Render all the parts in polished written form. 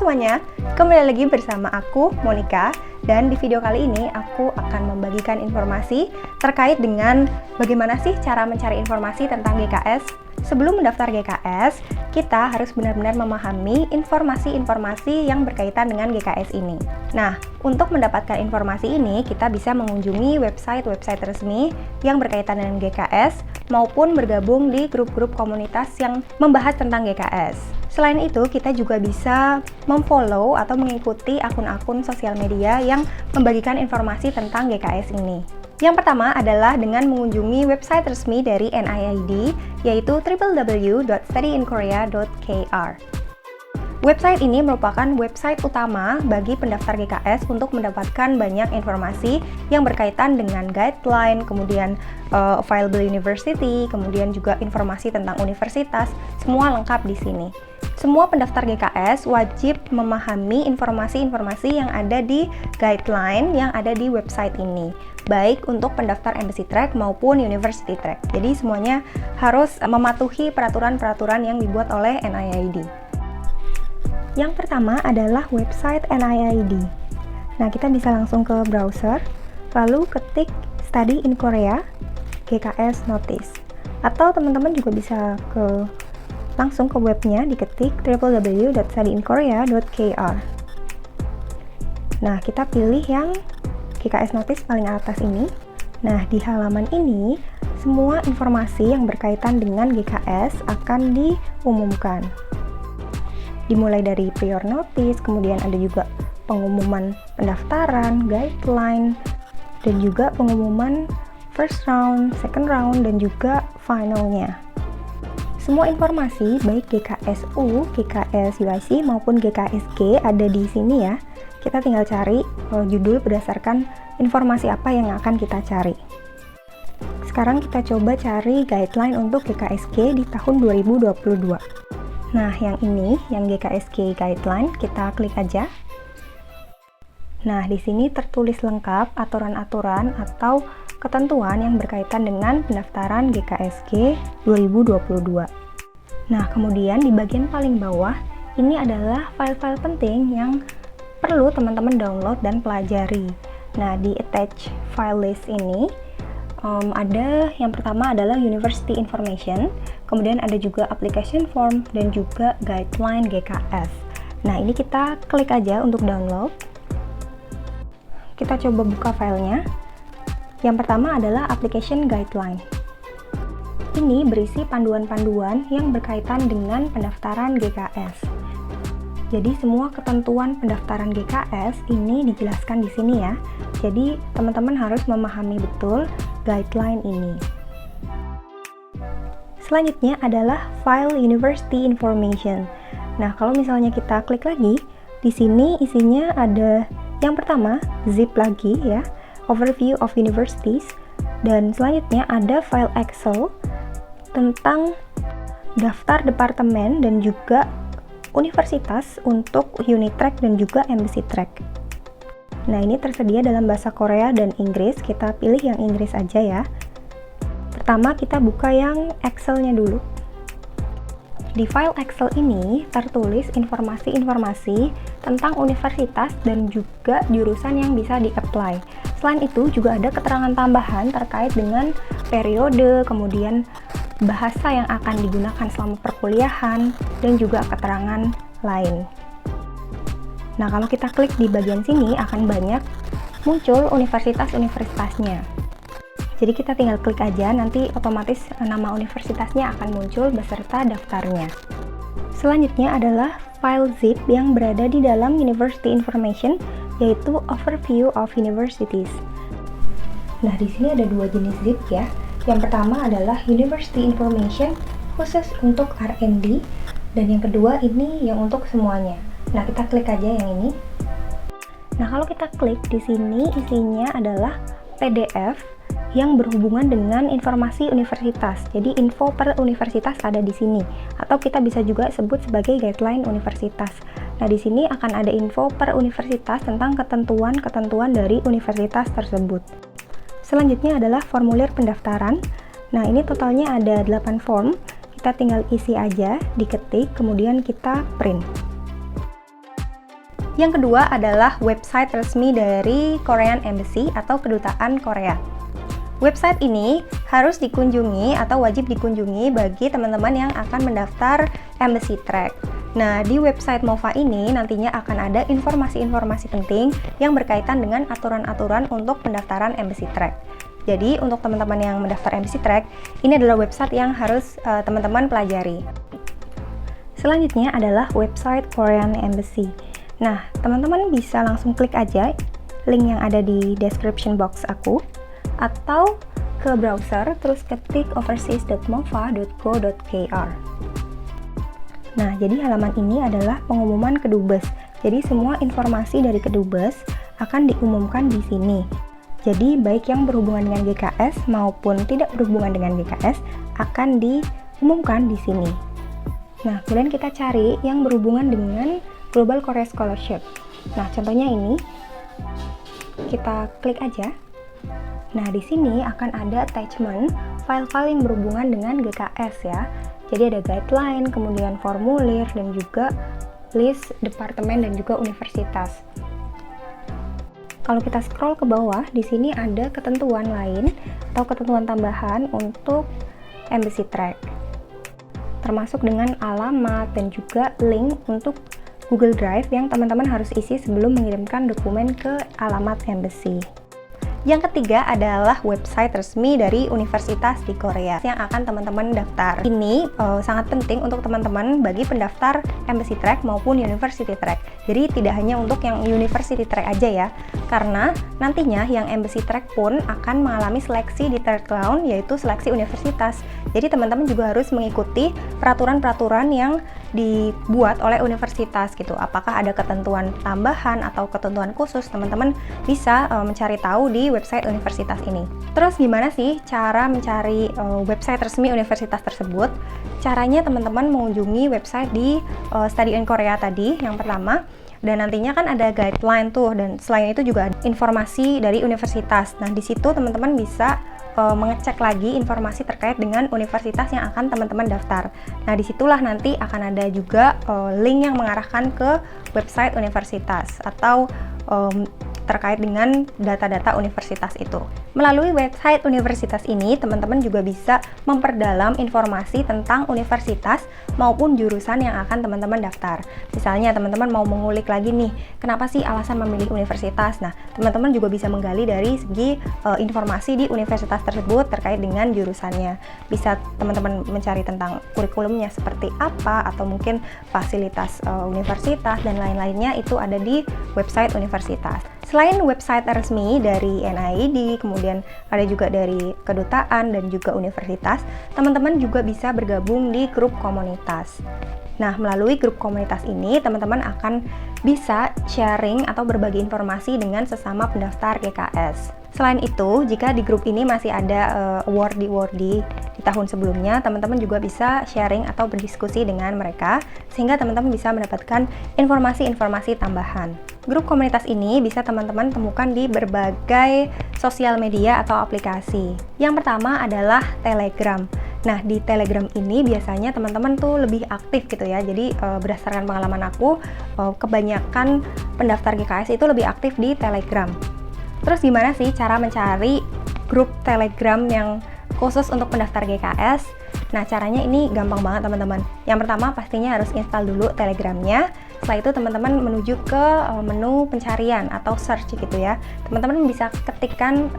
semuanya, kembali lagi bersama aku, Monica. Dan di video kali ini aku akan membagikan informasi terkait dengan bagaimana sih cara mencari informasi tentang GKS. Sebelum mendaftar GKS, kita harus benar-benar memahami informasi-informasi yang berkaitan dengan GKS ini. Nah, untuk mendapatkan informasi ini, kita bisa mengunjungi website-website resmi yang berkaitan dengan GKS maupun bergabung di grup-grup komunitas yang membahas tentang GKS. Selain itu, kita juga bisa memfollow atau mengikuti akun-akun sosial media yang membagikan informasi tentang GKS ini. Yang pertama adalah dengan mengunjungi website resmi dari NIID, yaitu www.studyinkorea.kr. Website ini merupakan website utama bagi pendaftar GKS untuk mendapatkan banyak informasi yang berkaitan dengan guideline, kemudian available university, kemudian juga informasi tentang universitas, semua lengkap di sini. Semua pendaftar GKS wajib memahami informasi-informasi yang ada di guideline yang ada di website ini, baik untuk pendaftar embassy track maupun university track. Jadi semuanya harus mematuhi peraturan-peraturan yang dibuat oleh NIID. Yang pertama adalah website NIID. Nah, kita bisa langsung ke browser, lalu ketik Study in Korea GKS Notice. Atau teman-teman juga bisa langsung ke webnya, diketik www.studyinkorea.kr. Nah, kita pilih yang GKS Notice paling atas ini. Nah, di halaman ini, semua informasi yang berkaitan dengan GKS akan diumumkan. Dimulai dari prior notice, kemudian ada juga pengumuman pendaftaran, guideline, dan juga pengumuman first round, second round, dan juga finalnya. Semua informasi baik GKSU, GKS UIC maupun GKSG ada di sini ya. Kita tinggal cari judul berdasarkan informasi apa yang akan kita cari. Sekarang kita coba cari guideline untuk GKSG di tahun 2022. Nah, yang ini, yang GKSG guideline, kita klik aja. Nah, di sini tertulis lengkap aturan-aturan atau ketentuan yang berkaitan dengan pendaftaran GKSG 2022. Nah, kemudian di bagian paling bawah, ini adalah file-file penting yang perlu teman-teman download dan pelajari. Nah, di attach file list ini, ada yang pertama adalah University Information, kemudian ada juga Application Form, dan juga Guideline GKS. Nah, ini kita klik aja untuk download. Kita coba buka filenya. Yang pertama adalah Application Guideline. Ini berisi panduan-panduan yang berkaitan dengan pendaftaran GKS. Jadi semua ketentuan pendaftaran GKS ini dijelaskan di sini ya. Jadi teman-teman harus memahami betul guideline ini. Selanjutnya adalah File University Information. Nah, kalau misalnya kita klik lagi, di sini isinya ada yang pertama zip lagi ya. Overview of Universities, dan selanjutnya ada file Excel tentang daftar departemen dan juga universitas untuk unit track dan juga embassy track. Nah, ini tersedia dalam bahasa Korea dan Inggris. Kita pilih yang Inggris aja ya. Pertama kita buka yang Excel-nya dulu. Di file Excel ini tertulis informasi-informasi tentang universitas dan juga jurusan yang bisa di-apply. Selain itu juga ada keterangan tambahan terkait dengan periode, kemudian bahasa yang akan digunakan selama perkuliahan, dan juga keterangan lain. Nah, kalau kita klik di bagian sini akan banyak muncul universitas-universitasnya. Jadi kita tinggal klik aja, nanti otomatis nama universitasnya akan muncul beserta daftarnya. Selanjutnya adalah file zip yang berada di dalam University Information, yaitu Overview of Universities. Nah, di sini ada dua jenis zip ya. Yang pertama adalah University Information khusus untuk R&D, dan yang kedua ini yang untuk semuanya. Nah, kita klik aja yang ini. Nah, kalau kita klik di sini isinya adalah PDF yang berhubungan dengan informasi universitas. Jadi info per universitas ada di sini, atau kita bisa juga sebut sebagai guideline universitas. Nah, di sini akan ada info per universitas tentang ketentuan-ketentuan dari universitas tersebut. Selanjutnya adalah formulir pendaftaran. Nah, ini totalnya ada 8 form. Kita tinggal isi aja, diketik, kemudian kita print. Yang kedua adalah website resmi dari Korean Embassy atau Kedutaan Korea. Website ini harus dikunjungi atau wajib dikunjungi bagi teman-teman yang akan mendaftar Embassy Track. Nah, di website MOFA ini nantinya akan ada informasi-informasi penting yang berkaitan dengan aturan-aturan untuk pendaftaran Embassy Track. Jadi, untuk teman-teman yang mendaftar Embassy Track, ini adalah website yang harus teman-teman pelajari. Selanjutnya adalah website Korean Embassy. Nah, teman-teman bisa langsung klik aja link yang ada di description box aku, atau ke browser terus ketik overseas.mofa.go.kr. Nah, jadi halaman ini adalah pengumuman Kedubes. Jadi semua informasi dari Kedubes akan diumumkan di sini. Jadi baik yang berhubungan dengan GKS maupun tidak berhubungan dengan GKS akan diumumkan di sini. Nah, kemudian kita cari yang berhubungan dengan Global Korea Scholarship. Nah, contohnya ini. Kita klik aja. Nah, di sini akan ada attachment file-file yang berhubungan dengan GKS ya. Jadi ada guideline, kemudian formulir, dan juga list departemen dan juga universitas. Kalau kita scroll ke bawah, di sini ada ketentuan lain atau ketentuan tambahan untuk Embassy Track. Termasuk dengan alamat dan juga link untuk Google Drive yang teman-teman harus isi sebelum mengirimkan dokumen ke alamat Embassy. Yang ketiga adalah website resmi dari universitas di Korea yang akan teman-teman daftar. Ini sangat penting untuk teman-teman bagi pendaftar Embassy Track maupun University Track. Jadi tidak hanya untuk yang University Track aja ya, karena nantinya yang Embassy Track pun akan mengalami seleksi di third round, yaitu seleksi universitas. Jadi teman-teman juga harus mengikuti peraturan-peraturan yang dibuat oleh universitas gitu. Apakah ada ketentuan tambahan atau ketentuan khusus, teman-teman bisa mencari tahu di website universitas ini. Terus gimana sih cara mencari website resmi universitas tersebut? Caranya teman-teman mengunjungi website di Study in Korea tadi yang pertama, dan nantinya kan ada guideline tuh, dan selain itu juga ada informasi dari universitas. Nah, di situ teman-teman bisa mengecek lagi informasi terkait dengan universitas yang akan teman-teman daftar. Nah, disitulah nanti akan ada juga link yang mengarahkan ke website universitas atau terkait dengan data-data universitas itu. Melalui website universitas ini, teman-teman juga bisa memperdalam informasi tentang universitas maupun jurusan yang akan teman-teman daftar. Misalnya, teman-teman mau mengulik lagi nih, kenapa sih alasan memilih universitas? Nah, teman-teman juga bisa menggali dari segi informasi di universitas tersebut terkait dengan jurusannya. Bisa teman-teman mencari tentang kurikulumnya seperti apa, atau mungkin fasilitas universitas dan lain-lainnya itu ada di website universitas. Selain website resmi dari NID, kemudian ada juga dari kedutaan dan juga universitas, teman-teman juga bisa bergabung di grup komunitas. Nah, melalui grup komunitas ini, teman-teman akan bisa sharing atau berbagi informasi dengan sesama pendaftar GKS. Selain itu, jika di grup ini masih ada awardee di tahun sebelumnya, teman-teman juga bisa sharing atau berdiskusi dengan mereka, sehingga teman-teman bisa mendapatkan informasi-informasi tambahan. Grup komunitas ini bisa teman-teman temukan di berbagai sosial media atau aplikasi. Yang pertama adalah Telegram. Nah, di Telegram ini biasanya teman-teman tuh lebih aktif gitu ya. Jadi berdasarkan pengalaman aku, kebanyakan pendaftar GKS itu lebih aktif di Telegram. Terus gimana sih cara mencari grup Telegram yang khusus untuk pendaftar GKS? Nah, caranya ini gampang banget teman-teman. Yang pertama pastinya harus install dulu Telegramnya. Setelah itu teman-teman menuju ke menu pencarian atau search gitu ya. Teman-teman bisa ketikkan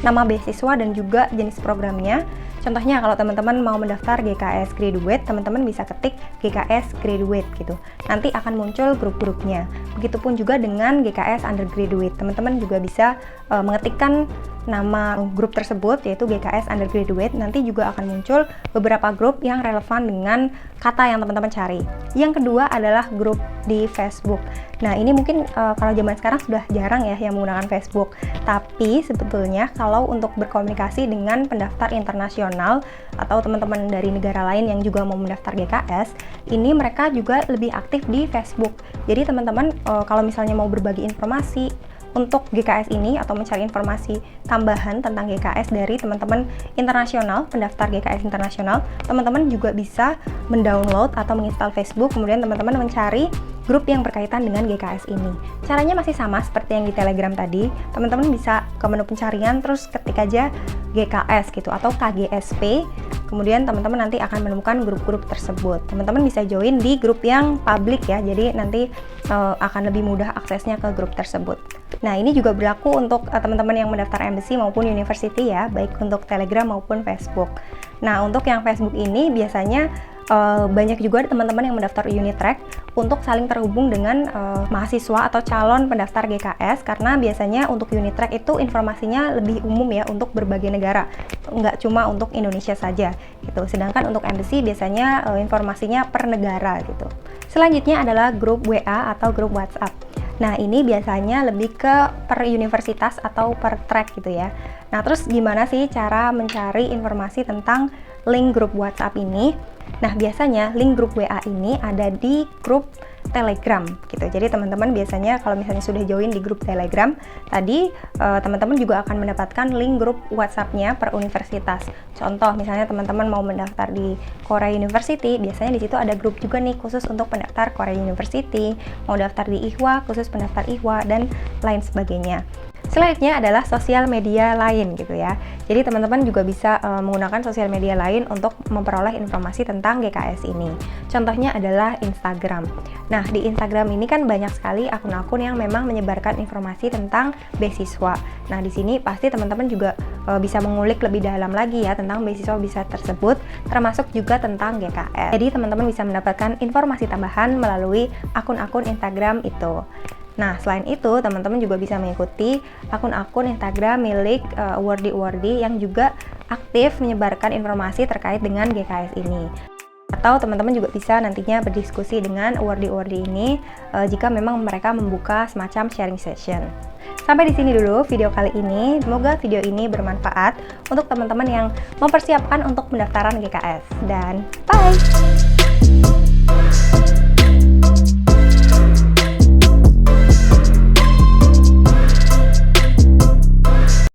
nama beasiswa dan juga jenis programnya. Contohnya kalau teman-teman mau mendaftar GKS Graduate, teman-teman bisa ketik GKS Graduate gitu. Nanti akan muncul grup-grupnya. Begitupun juga dengan GKS Undergraduate. Teman-teman juga bisa mengetikkan nama grup tersebut, yaitu GKS Undergraduate. Nanti juga akan muncul beberapa grup yang relevan dengan kata yang teman-teman cari. Yang kedua adalah grup di Facebook. Nah, ini mungkin kalau zaman sekarang sudah jarang ya yang menggunakan Facebook. Tapi sebetulnya kalau untuk berkomunikasi dengan pendaftar internasional atau teman-teman dari negara lain yang juga mau mendaftar GKS, ini mereka juga lebih aktif di Facebook. Jadi teman-teman kalau misalnya mau berbagi informasi, untuk GKS ini atau mencari informasi tambahan tentang GKS dari teman-teman internasional, pendaftar GKS internasional, teman-teman juga bisa mendownload atau menginstal Facebook, kemudian teman-teman mencari grup yang berkaitan dengan GKS ini. Caranya masih sama seperti yang di Telegram tadi. Teman-teman bisa ke menu pencarian, terus ketik aja GKS gitu atau KGSP. Kemudian teman-teman nanti akan menemukan grup-grup tersebut. Teman-teman bisa join di grup yang publik ya, jadi nanti akan lebih mudah aksesnya ke grup tersebut. Nah, ini juga berlaku untuk teman-teman yang mendaftar embassy maupun university ya, baik untuk Telegram maupun Facebook. Nah, untuk yang Facebook ini biasanya banyak juga teman-teman yang mendaftar Unitrack untuk saling terhubung dengan mahasiswa atau calon pendaftar GKS, karena biasanya untuk Unitrack itu informasinya lebih umum ya untuk berbagai negara, nggak cuma untuk Indonesia saja gitu. Sedangkan untuk embassy biasanya informasinya per negara gitu. Selanjutnya adalah grup WA atau grup WhatsApp. Nah, ini biasanya lebih ke per universitas atau per track gitu ya. Nah, terus gimana sih cara mencari informasi tentang link grup WhatsApp ini? Nah, biasanya link grup WA ini ada di grup Telegram gitu. Jadi teman-teman biasanya kalau misalnya sudah join di grup Telegram tadi, teman-teman juga akan mendapatkan link grup WhatsApp-nya per universitas. Contoh misalnya teman-teman mau mendaftar di Korea University, biasanya di situ ada grup juga nih khusus untuk pendaftar Korea University, mau daftar di IHWA khusus pendaftar IHWA dan lain sebagainya. Selanjutnya adalah sosial media lain gitu ya. Jadi teman-teman juga bisa menggunakan sosial media lain untuk memperoleh informasi tentang GKS ini. Contohnya adalah Instagram. Nah, di Instagram ini kan banyak sekali akun-akun yang memang menyebarkan informasi tentang beasiswa. Nah, di sini pasti teman-teman juga bisa mengulik lebih dalam lagi ya tentang beasiswa tersebut, termasuk juga tentang GKS. Jadi teman-teman bisa mendapatkan informasi tambahan melalui akun-akun Instagram itu. Nah, selain itu, teman-teman juga bisa mengikuti akun-akun Instagram milik awardee-awardee yang juga aktif menyebarkan informasi terkait dengan GKS ini. Atau teman-teman juga bisa nantinya berdiskusi dengan awardee-awardee ini jika memang mereka membuka semacam sharing session. Sampai di sini dulu video kali ini. Semoga video ini bermanfaat untuk teman-teman yang mempersiapkan untuk pendaftaran GKS. Dan bye!